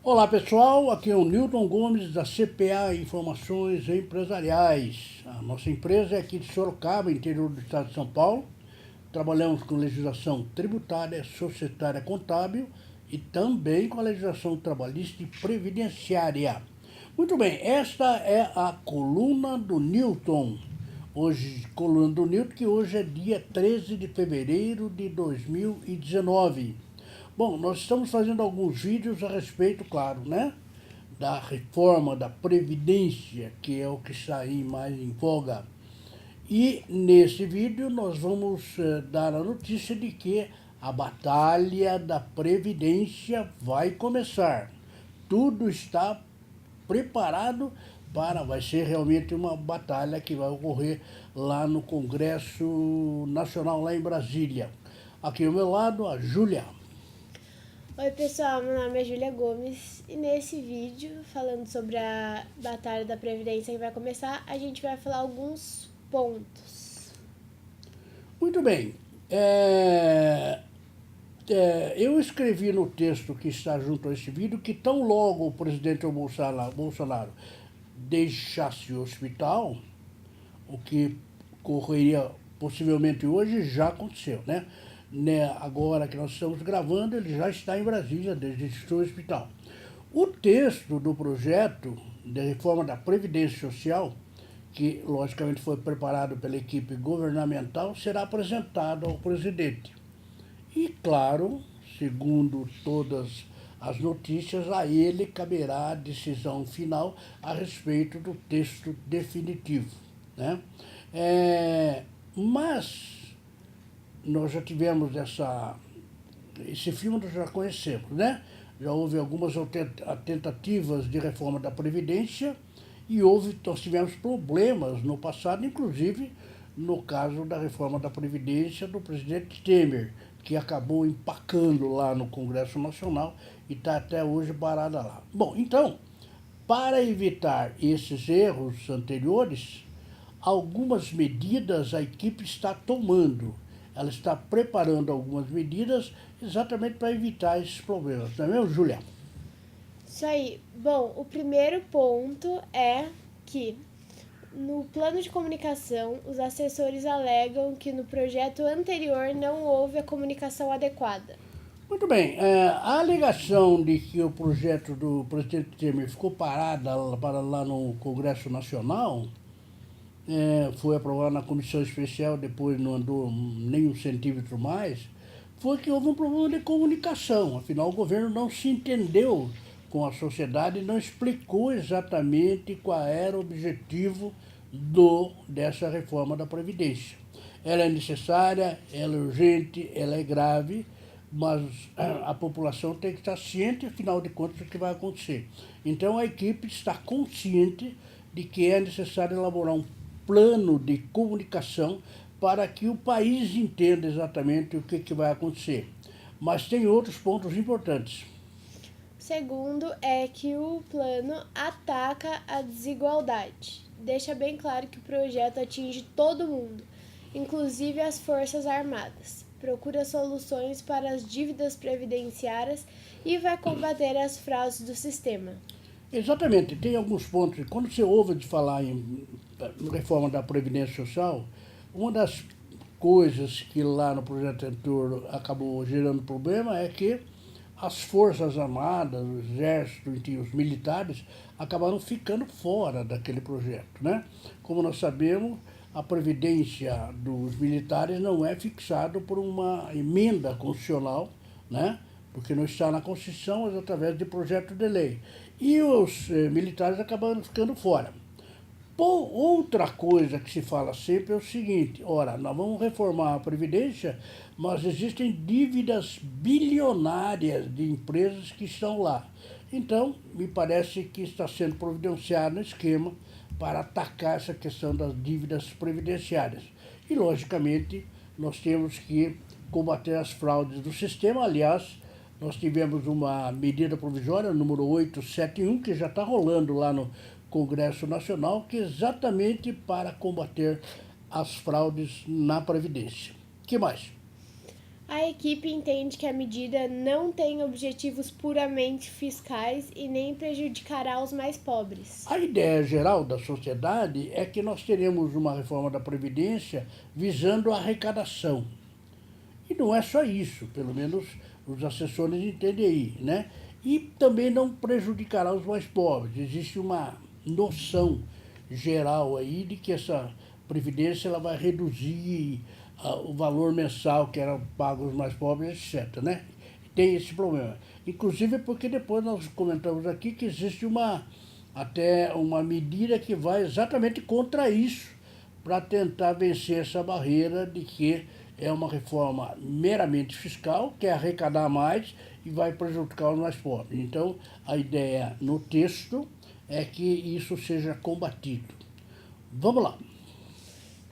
Olá pessoal, aqui é o Newton Gomes da CPA Informações Empresariais. A nossa empresa é aqui de Sorocaba, interior do estado de São Paulo. Trabalhamos com legislação tributária, societária, contábil e também com a legislação trabalhista e previdenciária. Muito bem, esta é a coluna do Newton. Hoje, coluna do Newton, que hoje é dia 13 de fevereiro de 2019. Bom, nós estamos fazendo alguns vídeos a respeito, claro, né, da reforma da Previdência, que é o que está aí mais em voga. E nesse vídeo nós vamos dar a notícia de que a batalha da Previdência vai começar. Tudo está preparado vai ser realmente uma batalha que vai ocorrer lá no Congresso Nacional, lá em Brasília. Aqui ao meu lado, a Júlia. Oi pessoal, meu nome é Júlia Gomes e nesse vídeo, falando sobre a Batalha da Previdência que vai começar, a gente vai falar alguns pontos. Muito bem. Eu escrevi no texto que está junto a esse vídeo que tão logo o presidente Bolsonaro deixasse o hospital, o que ocorreria possivelmente hoje já aconteceu, né? Agora que nós estamos gravando, ele já está em Brasília, desde o hospital. O texto do projeto de reforma da Previdência Social, que logicamente foi preparado pela equipe governamental, será apresentado ao presidente. E claro, segundo todas as notícias, a ele caberá a decisão final a respeito do texto definitivo, né? Mas nós já tivemos esse filme, nós já conhecemos, né? Já houve algumas tentativas de reforma da Previdência e nós tivemos problemas no passado, inclusive no caso da reforma da Previdência do presidente Temer, que acabou empacando lá no Congresso Nacional e está até hoje parada lá. Bom, então, para evitar esses erros anteriores, algumas medidas a equipe está tomando. Ela está preparando algumas medidas exatamente para evitar esses problemas. Não é mesmo, Júlia? Isso aí. Bom, o primeiro ponto é que no plano de comunicação, os assessores alegam que no projeto anterior não houve a comunicação adequada. Muito bem. A alegação de que o projeto do presidente Temer ficou parado lá no Congresso Nacional, foi aprovado na comissão especial, depois não andou nem um centímetro mais, foi que houve um problema de comunicação. Afinal, o governo não se entendeu com a sociedade e não explicou exatamente qual era o objetivo dessa reforma da Previdência. Ela é necessária, ela é urgente, ela é grave, mas a população tem que estar ciente, afinal de contas, do que vai acontecer. Então a equipe está consciente de que é necessário elaborar um plano de comunicação para que o país entenda exatamente o que vai acontecer. Mas tem outros pontos importantes. O segundo é que o plano ataca a desigualdade. Deixa bem claro que o projeto atinge todo mundo, inclusive as Forças Armadas. Procura soluções para as dívidas previdenciárias e vai combater as fraudes do sistema. Exatamente, tem alguns pontos. Quando você ouve de falar em reforma da Previdência Social, uma das coisas que lá no projeto anterior acabou gerando problema é que as Forças Armadas, o Exército e os militares acabaram ficando fora daquele projeto, né? Como nós sabemos, a previdência dos militares não é fixada por uma emenda constitucional, né? Porque não está na Constituição, mas através de projeto de lei. E os militares acabaram ficando fora. Outra coisa que se fala sempre é o seguinte: ora, nós vamos reformar a Previdência, mas existem dívidas bilionárias de empresas que estão lá. Então, me parece que está sendo providenciado um esquema para atacar essa questão das dívidas previdenciárias. E, logicamente, nós temos que combater as fraudes do sistema. Aliás, nós tivemos uma medida provisória, número 871, que já está rolando lá no Congresso Nacional, que é exatamente para combater as fraudes na Previdência. O que mais? A equipe entende que a medida não tem objetivos puramente fiscais e nem prejudicará os mais pobres. A ideia geral da sociedade é que nós teremos uma reforma da Previdência visando a arrecadação. E não é só isso, pelo menos os assessores entendem aí, né? E também não prejudicará os mais pobres. Existe uma noção geral aí de que essa Previdência ela vai reduzir o valor mensal que era pago aos mais pobres, etc., né? Tem esse problema. Inclusive porque depois nós comentamos aqui que existe até uma medida que vai exatamente contra isso, para tentar vencer essa barreira de que é uma reforma meramente fiscal, quer arrecadar mais e vai prejudicar os mais pobres. Então, a ideia no texto é que isso seja combatido. Vamos lá.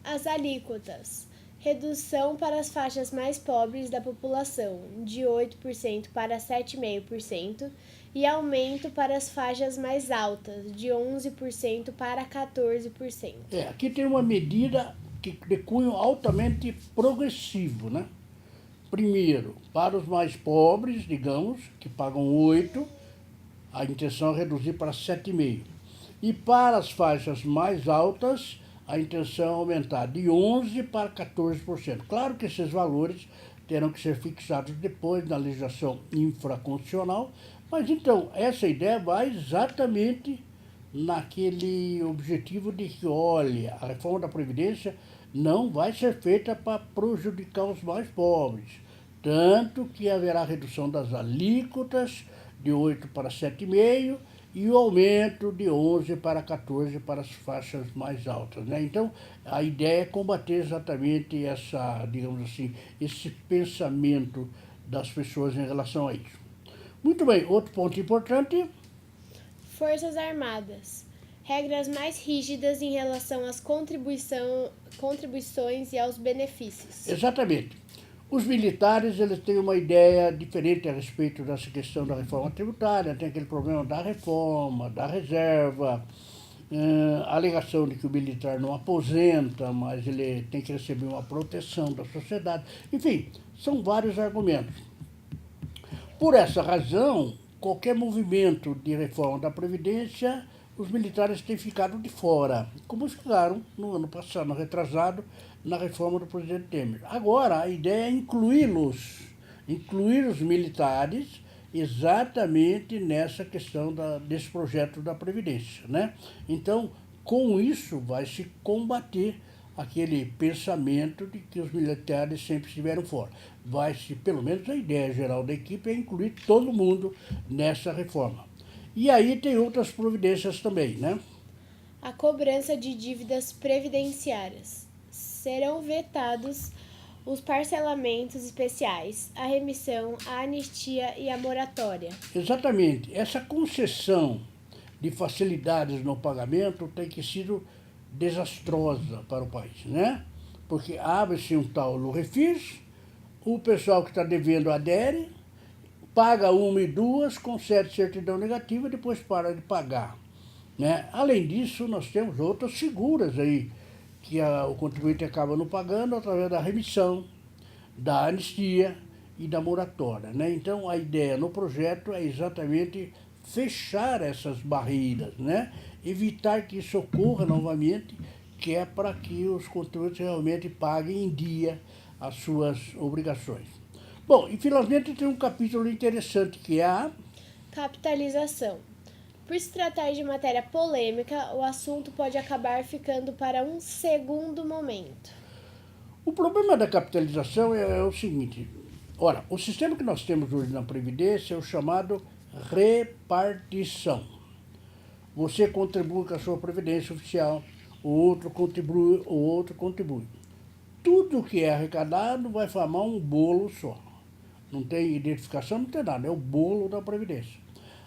As alíquotas. Redução para as faixas mais pobres da população, de 8% para 7,5%, e aumento para as faixas mais altas, de 11% para 14%. Aqui tem uma medida de cunho altamente progressivo, né? Primeiro, para os mais pobres, digamos, que pagam 8, a intenção é reduzir para 7,5. E para as faixas mais altas, a intenção é aumentar de 11% para 14%. Claro que esses valores terão que ser fixados depois na legislação infraconstitucional, mas então essa ideia vai exatamente naquele objetivo de que, olha, a reforma da Previdência não vai ser feita para prejudicar os mais pobres, tanto que haverá redução das alíquotas de 8 para 7,5% e o aumento de 11 para 14 para as faixas mais altas, né? Então, a ideia é combater exatamente essa, digamos assim, esse pensamento das pessoas em relação a isso. Muito bem, outro ponto importante. Forças Armadas. Regras mais rígidas em relação às contribuições e aos benefícios. Exatamente. Os militares eles têm uma ideia diferente a respeito dessa questão da reforma tributária, tem aquele problema da reforma, da reserva, a alegação de que o militar não aposenta, mas ele tem que receber uma proteção da sociedade. Enfim, são vários argumentos. Por essa razão, qualquer movimento de reforma da Previdência, os militares têm ficado de fora, como ficaram no ano passado, no retrasado, na reforma do presidente Temer. Agora, a ideia é incluir os militares exatamente nessa questão desse projeto da Previdência, né? Então, com isso, vai se combater aquele pensamento de que os militares sempre estiveram fora. Vai-se, pelo menos a ideia geral da equipe é incluir todo mundo nessa reforma. E aí tem outras providências também, né? A cobrança de dívidas previdenciárias. Serão vetados os parcelamentos especiais, a remissão, a anistia e a moratória. Exatamente. Essa concessão de facilidades no pagamento tem que ser desastrosa para o país, né? Porque abre-se um tal no refis, o pessoal que está devendo adere, paga uma e duas, concede certidão negativa e depois para de pagar, né? Além disso, nós temos outras figuras aí que o contribuinte acaba não pagando através da remissão, da anistia e da moratória, né? Então, a ideia no projeto é exatamente fechar essas barreiras, né? Evitar que isso ocorra novamente, que é para que os contribuintes realmente paguem em dia as suas obrigações. Bom, e finalmente tem um capítulo interessante que é a capitalização. Por se tratar de matéria polêmica, o assunto pode acabar ficando para um segundo momento. O problema da capitalização é o seguinte: ora, o sistema que nós temos hoje na Previdência é o chamado repartição. Você contribui com a sua Previdência oficial, o outro contribui. Tudo que é arrecadado vai formar um bolo só. Não tem identificação, não tem nada, é o bolo da Previdência.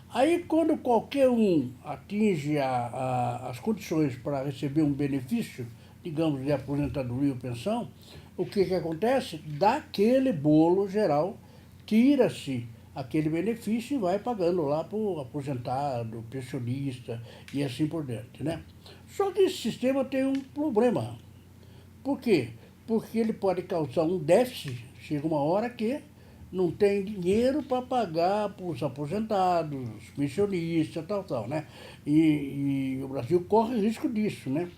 Aí, quando qualquer um atinge as condições para receber um benefício, digamos, de aposentadoria ou pensão, o que acontece? Daquele bolo geral, tira-se aquele benefício e vai pagando lá para o aposentado, pensionista e assim por diante, né? Só que esse sistema tem um problema. Por quê? Porque ele pode causar um déficit Chega uma hora que não tem dinheiro para pagar para os aposentados, os pensionistas, tal, né? E o Brasil corre risco disso, né?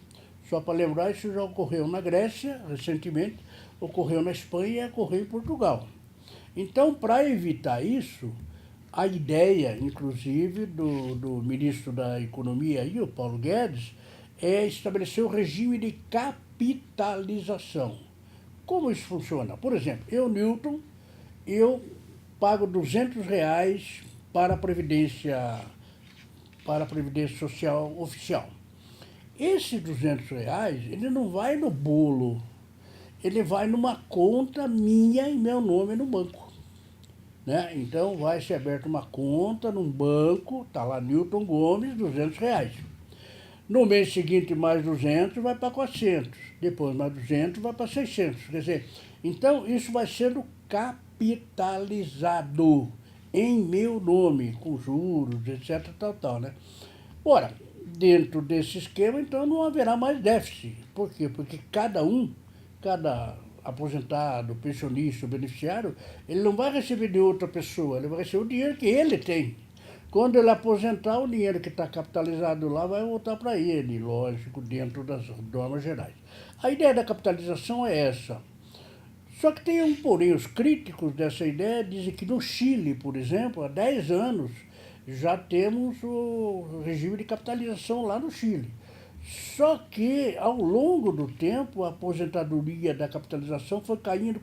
Só para lembrar, isso já ocorreu na Grécia, recentemente, ocorreu na Espanha e ocorreu em Portugal. Então, para evitar isso, a ideia, inclusive, do ministro da Economia, aí, o Paulo Guedes, é estabelecer o regime de capitalização. Como isso funciona? Por exemplo, eu, Newton, eu pago R$ 200 para a Previdência Social oficial. Esses R$ 200, ele não vai no bolo, ele vai numa conta minha em meu nome no banco. Né? Então vai ser aberta uma conta num banco, está lá Newton Gomes, R$ 200. No mês seguinte, mais 200 vai para 400. Depois, mais 200 vai para 600. Quer dizer, então isso vai sendo capitalizado em meu nome, com juros, etc, tal, né? Ora, dentro desse esquema, então, não haverá mais déficit. Por quê? Porque cada aposentado, pensionista, beneficiário, ele não vai receber de outra pessoa, ele vai receber o dinheiro que ele tem. Quando ele aposentar, o dinheiro que está capitalizado lá vai voltar para ele, lógico, dentro das normas gerais. A ideia da capitalização é essa. Só que tem porém, os críticos dessa ideia dizem que no Chile, por exemplo, há 10 anos, já temos o regime de capitalização lá no Chile. Só que, ao longo do tempo, a aposentadoria da capitalização foi caindo,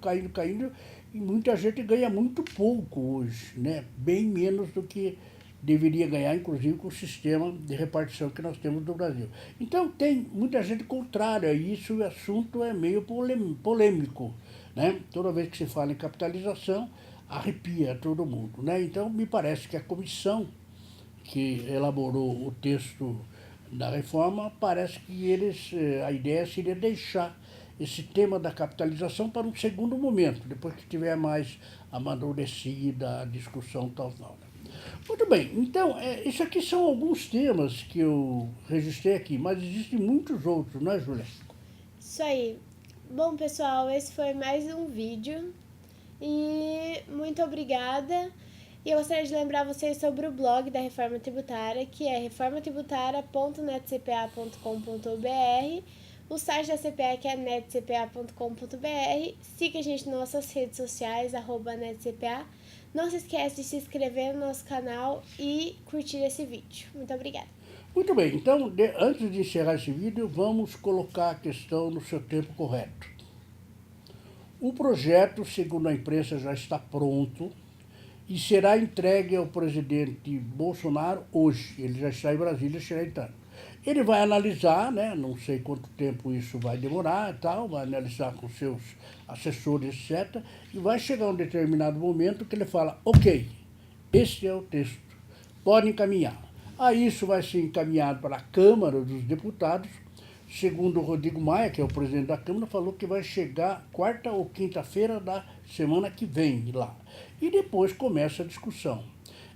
e muita gente ganha muito pouco hoje, né? Bem menos do que deveria ganhar, inclusive com o sistema de repartição que nós temos no Brasil. Então, tem muita gente contrária a isso, e o assunto é meio polêmico, né? Toda vez que se fala em capitalização, arrepia todo mundo, né? Então, me parece que a comissão que elaborou o texto da reforma, parece que a ideia seria deixar esse tema da capitalização para um segundo momento, depois que tiver mais amadurecida a discussão tal. Né? Muito bem, então, isso aqui são alguns temas que eu registrei aqui, mas existem muitos outros, não é, Júlia? Isso aí. Bom, pessoal, esse foi mais um vídeo e muito obrigada. E eu gostaria de lembrar vocês sobre o blog da Reforma Tributária, que é reformatributária.netcpa.com.br, o site da CPA, que é netcpa.com.br. Siga a gente nas nossas redes sociais, @netcpa. Não se esqueça de se inscrever no nosso canal e curtir esse vídeo. Muito obrigada. Muito bem, então, antes de encerrar esse vídeo, vamos colocar a questão no seu tempo correto. O projeto, segundo a imprensa, já está pronto e será entregue ao presidente Bolsonaro hoje. Ele já está em Brasília, será entrado. Ele vai analisar, né, não sei quanto tempo isso vai demorar e tal, vai analisar com seus assessores, etc. E vai chegar um determinado momento que ele fala, ok, este é o texto, pode encaminhar. Aí isso vai ser encaminhado para a Câmara dos Deputados. Segundo o Rodrigo Maia, que é o presidente da Câmara, falou que vai chegar quarta ou quinta-feira da semana que vem lá. E depois começa a discussão.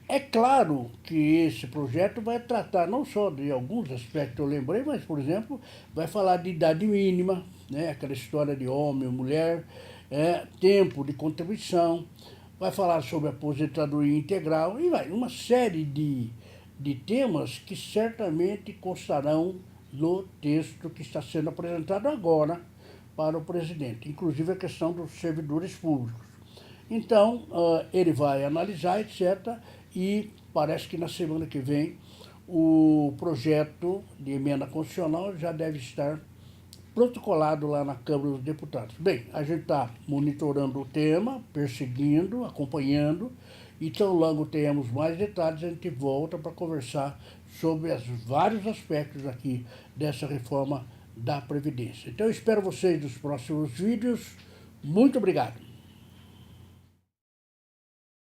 É claro que esse projeto vai tratar não só de alguns aspectos que eu lembrei, mas, por exemplo, vai falar de idade mínima, né, aquela história de homem ou mulher, tempo de contribuição, vai falar sobre aposentadoria integral, e vai uma série de temas que certamente constarão no texto que está sendo apresentado agora para o presidente, inclusive a questão dos servidores públicos. Então, ele vai analisar, etc., e parece que na semana que vem o projeto de emenda constitucional já deve estar protocolado lá na Câmara dos Deputados. Bem, a gente está monitorando o tema, perseguindo, acompanhando, e tão logo tenhamos mais detalhes, a gente volta para conversar sobre os vários aspectos aqui dessa reforma da Previdência. Então, eu espero vocês nos próximos vídeos. Muito obrigado.